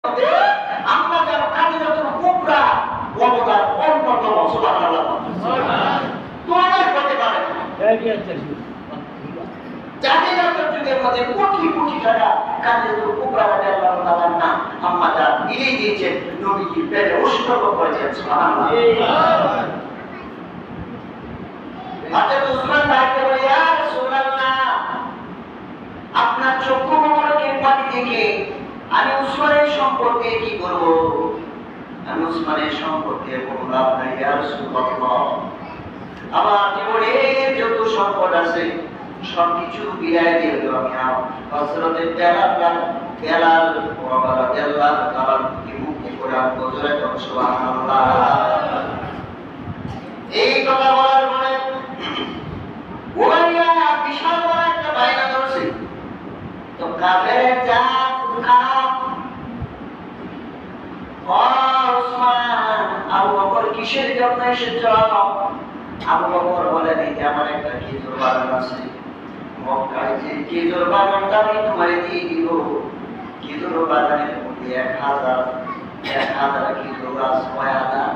আমরা যেন কাদিজাতুল কুবরা অবদান অন্যতম। সুবহানাল্লাহ। তোমার হতে পারে জাহিলিয়াতের যুগের মধ্যে কোটি কোটি টাকা কাদিজাতুল কুবরা রাদিয়াল্লাহু তাআলা না আম্মা যা মিলিয়ে দিয়েছেন, নবীজি পেটে উৎসর্গ করেছেন। সুবহানাল্লাহ। হযরত উসমান ডাকতে বলে, ইয়া রাসূলুল্লাহ, আপনার চক্ষু মোবারকের পানি দেখে আমি উসমানের সম্পর্কে কি করব? আমি উসমানের সম্পর্কে কোনো লাভ নাই ইয়া রাসূলুল্লাহ। আমার জীবনে যত সম্পদ আছে সবকিছু বিলাই দিয়ে দেব আমি। হযরত বেলাল রাদিয়াল্লাহু তাআলা মুক্তি করে বজরে সুবহানাল্লাহ। এই কথা বলার পরে উমাইয়া বিশাল বড় একটা বায়না ধরছে। তো কাফেরের জাত খারাপ। ওসমান, আবু বকর কিসের জন্য এসেছ? আবু বকর বলেন, এই যে আমার একটা খেজুর বাগান আছে, মক্কায় যে খেজুর বাগানটা আমি তোমারে দিয়ে দিব। খেজুর বাগানের মধ্যে 1000 খেজুর গাছ, 6000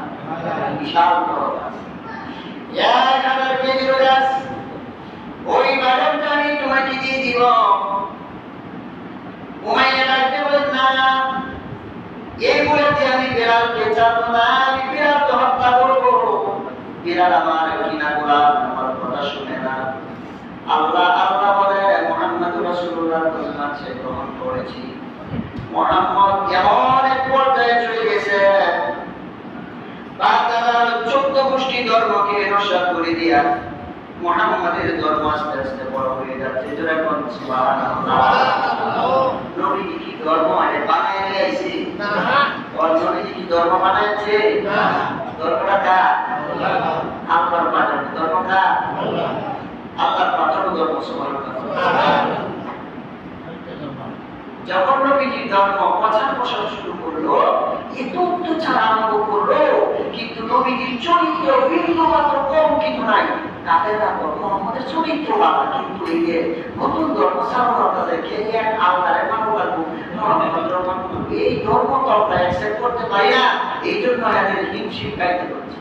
বিশাল বড় গাছ, 1000 খেজুর গাছ। ওই বাগানটা আমি তোমাকে দিয়ে দিব। উমাইয়া ডাকতে বলেন, না, এই বলেতে আমি বেলালকে ছাড়বো না, আমি বেলালকে হত্যা করবো। বেলাল আমার কিনা গোলাম, আমার কথা শুনে না। আল্লাহ আল্লাহ বলে মুহাম্মদ রাসূলুল্লাহ কাছে গ্রহণ করেছি। মুহাম্মদ এমন এক পর্যায়ে চলে গেছে, বাদশার 14 গোষ্ঠী ধর্মকে নস্যাৎ করে দিয়া মুহাম্মাদের ধর্ম আস্তে আস্তে বড় হয়ে যাচ্ছে। যারা কোন সুবহানাল্লাহ। নবী কি ধর্ম আরে বানায় নিয়েছে? না। নবী কি ধর্ম বানাইছে? না। ধর্মটা কার? আল্লাহ। আল্লাহর পাঠানো ধর্ম কার? আল্লাহ। আল্লাহর পাঠানো ধর্ম। সুবহানাল্লাহ। যখন নবীজি ধর্ম প্রচার প্রসার শুরু করলো, এত ছাড়া আরম্ভ করলো, কিন্তু নবীজির চরিত্র বিন্দুমাত্র কম কিছু নাই। কাফেররা বলল আমাদের চরিত্র ভালো, কিন্তু এই যে নতুন ধর্ম ছাড়ানো তাদেরকে এক আল্লাহরে মানব লাগবো, এই ধর্ম তো আমরা অ্যাকসেপ্ট করতে পারি না। এই জন্য এদের হিমশিম গাইতে হচ্ছে।